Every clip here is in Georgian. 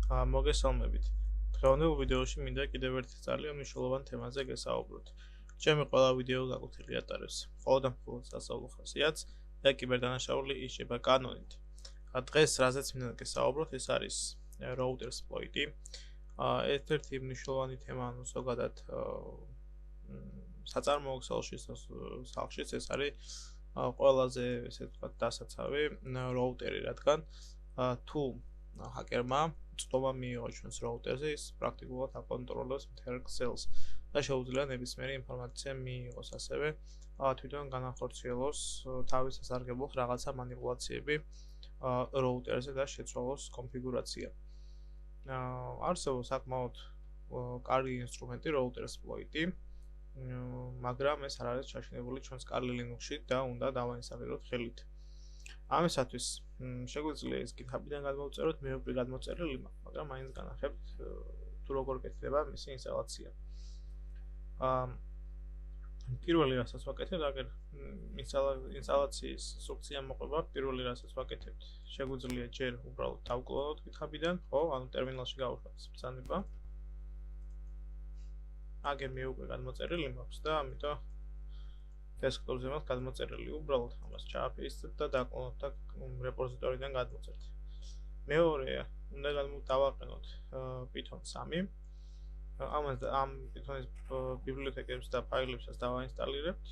მოგესალმებით. დღევანდელ ვიდეოში მინდა კიდევ ერთი ძალიან მნიშვნელოვან თემაზე გესაუბროთ. ჩემი ყველა ვიდეო გაკუთილი ატარებს მხოლოდ სასწავლო ხასიათს და კიბერ-დანაშაული ისჯება კანონით. დღეს რაზეც მინდა გესაუბროთ, ეს არის RouterSploit. ერთ-ერთი მნიშვნელოვანი თემა, ანუ ზოგადად საწარმოო სახლშიც ეს არის ყველაზე ესე ვთქვათ დასაცავი როუტერი, რადგან თუ ჰაკერმა წტომა მიიღო ჩვენს როუტერზე, ის პრაქტიკულად აკონტროლებს მთელ ქსელს და შეუძლია ნებისმიერი ინფორმაცია მიიღოს, ასევე თვითონ განახორციელოს თავის სასარგებლოდ რაღაცა მანიპულაციები როუტერზე და შეცვალოს კონფიგურაცია. არსებობს საკმაოდ კარგი ინსტრუმენტი RouterSploit, მაგრამ ეს არ არის ჩაშენებული ჩვენს კარლ ლინუქსში და უნდა დავაინსტალიროთ ხელით. ამისათვის შეგვიძლია ის GitHub-დან გადმოვწეროთ, მე უკვე გადმოწერილი მაქვს, მაგრამ მაინც განახებთ თუ როგორ გექნება მისი ინსტალაცია. პირველი რასაც ვაკეთებ, აგერ ინსტალაციის ინსტრუქცია მოყვება, პირველი რასაც ვაკეთებთ, შეგვიძლია ჯერ უბრალოდ დავკლონოთ GitHub-დან, ხო, ანუ ტერმინალში გავუშვათ ბრძანება. აგერ მე უკვე გადმოწერილი მაქვს და ამიტომ დესკტოპზე მაქვს გადმოწერილი, უბრალოდ ამას ჩააფეისებ და დაკლონოთ და რეპოზიტორიდან გადმოწერთ. მეორე უნდა დავაყენოთ Python 3. ამ Python-ის ბიბლიოთეკებს და ფაილებსაც დავაინსტალირებთ.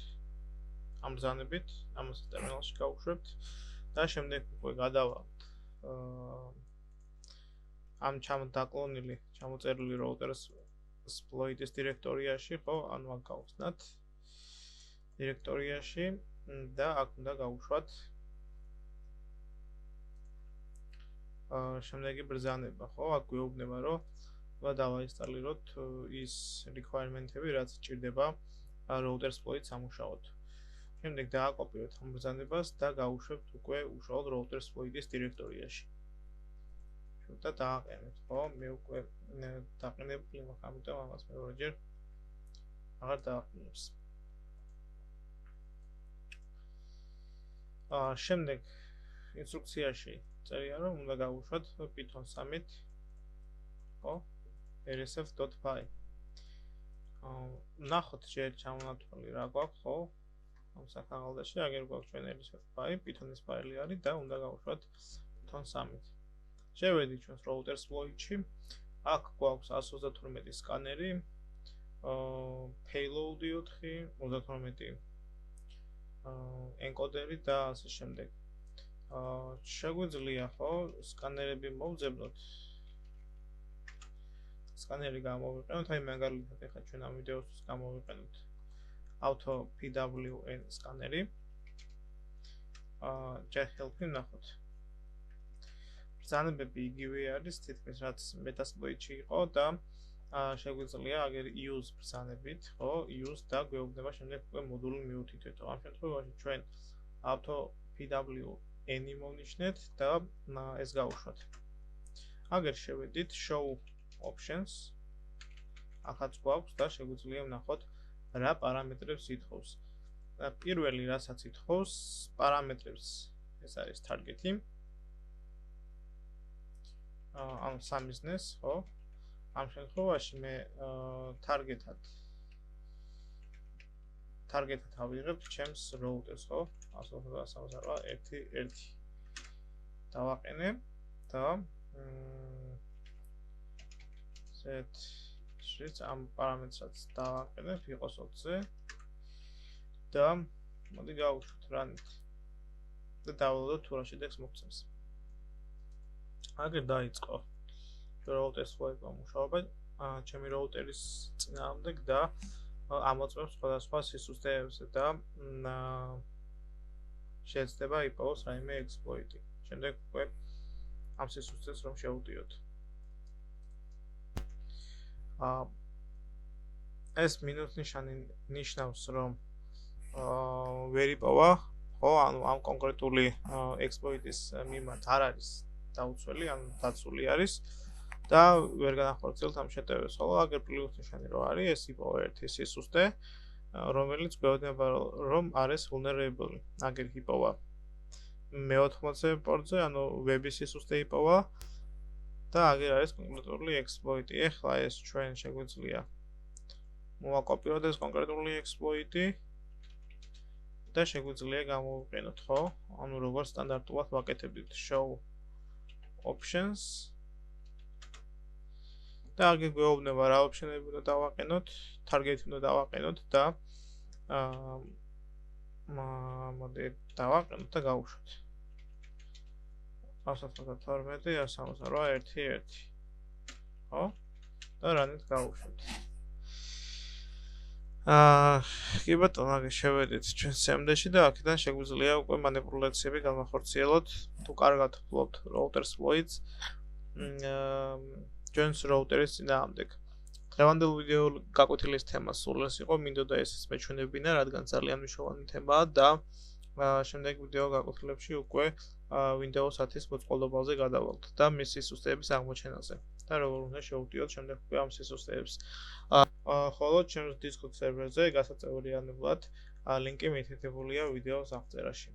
ამ ბრძანებით, ამას ტერმინალში გავუშვებთ და შემდეგ უკვე გადავალთ ამ დაკლონილი, ჩამოწერილი RouterSploit-ის დირექტორიაში, ხო, ანუ აქ გავხსნათ დირექტორიაში და აქ უნდა გავუშვათ შემდეგი ბრძანება, ხო, აქ გვეუბნება, რომ უნდა დავაინსტალიროთ ის requirement-ები, რაც ჭირდება RouterSploit სამუშაოდ. შემდეგ დააკოპიროთ ამ ბრძანებას და გავუშვებთ უკვე უშუალოდ RouterSploit-ის დირექტორიაში. და დააყენეთ, ხო, მე უკვე დაყენებული მაქვს, ამიტომ ამას მეორეჯერ აღარ დააყენებს. შემდეგ ინსტრუქციაში წერია, რომ უნდა გავუშვათ Python 3-ით, ხო, rsf.py. ნახოთ ჯერ ჩამონათვალი რა გვაქვს, ხო, ამ საქაღალდაში, აგერ გვაქვს ჩვენ rsf.py, Python-ის ფაილი არის და უნდა გავუშვათ Python 3-ით. შევედით ჩვენს RouterSploit-ში, აქ გვაქვს 132 სკანერი, payload 4, 32 encoder-ი და ასე შემდეგ. შეგვიძლია, ხო, სკანერები მოვძებნოთ. სკანერი გამოვიყენოთ, აი მაგალითად ახლა ჩვენ ამ ვიდეოსთვის გამოვიყენოთ auto pwn სკანერი. ჯერ help-ი ნახოთ. ბრძანებები იგივე არის, თითქმის რაც Metasploit-ში იყო და შეგვიძლია აგერ use ბრძანებით, ხო, use და გვეუბნება შემდეგ უკვე მოდული მიუთითეთ. ამ შემთხვევაში ჩვენ auto pwn მოვნიშნეთ და ეს გავუშვათ. აგერ შევედით show options. ახაც გვაქვს და შეგვიძლია ვნახოთ რა პარამეტრებს ითხოვს. პირველი რასაც ითხოვს პარამეტრებს, ეს არის target-ი. ამ სამიზნეს, ხო? ამ შემთხვევაში მე target-ად ავიღებ ჩემს routers, ხო? 192.168.1. დავაყენე და set ამ პარამეტრსაც დავაყენებ იყოს 20-ზე და მოდი გავუშვით run-ით და დავველოდოთ თუ რა შედეგს მოგცემს. აგერ დაიწყო RouterSploit-მა მუშაობა ჩემი როუტერის წინააღმდეგ და ამოწმებს სხვადასხვა სისუსტეებს და შეეცდება იპოვოს რაიმე exploit-ი. შემდეგ უკვე ამ სისუსტეს რომ შევუტიოთ. ეს მინუს ნიშანი ნიშნავს, რომ ვერ იპოვა, ხო, ანუ ამ კონკრეტული exploit-ის მიმართ არ არის დაუცველი, ანუ დაცული არის და ვერ განახორციელოთ ამ შეტევებს, ხოლო აგერ პლუს ნიშანი რო არის, ეს იპოვა ერთი სისუსტე, რომელიც გვეუბნება, რომ არის vulnerable. აგერ იპოვა მე-80 პორტზე, ანუ ვების სისუსტე იპოვა და აგერ არის კონკრეტული ექსპლოიტი. ეხლა ეს ჩვენ შეგვიძლია მოვაკოპიროთ ეს კონკრეტული ექსპლოიტი და შეგვიძლია გამოვიყენოთ, ხო? ანუ როგორც სტანდარტულად ვაკეთებთ show options და აგერ გვეუბნება რა ოპშენები უნდა დავაყენოთ, target-ი უნდა დავაყენოთ და მოდი დავაყენოთ და გავუშვათ. 192, 168, 1, 1. ხო? და რანით გავუშვათ. კი ბატონო, აგე შევედით ჩვენ CMD-ში და აქედან შეგვიძლია უკვე მანიპულაციები განვახორციელოთ. თუ კარგად ვფლობთ RouterSploit-ს, ჩვენს როუტერის წინააღმდეგ. დღევანდელ ვიდეო გაკვეთილის თემა სულ ეს იყო, მინდოდა ესეც მეჩვენებინა, რადგან ძალიან მნიშვნელოვანი თემაა და შემდეგ ვიდეო გაკვეთილებში უკვე Windows 10-ის მოწყობილობაზე გადავალთ და მის სისტემების აღმოჩენაზე და როგორ უნდა შევუტიოთ შემდეგ უკვე ამ სისტემებს. ხოლო ჩემს Discord სერვერზე გასაწევრიანებლად ლინკი მითითებულია ვიდეოს აღწერაში.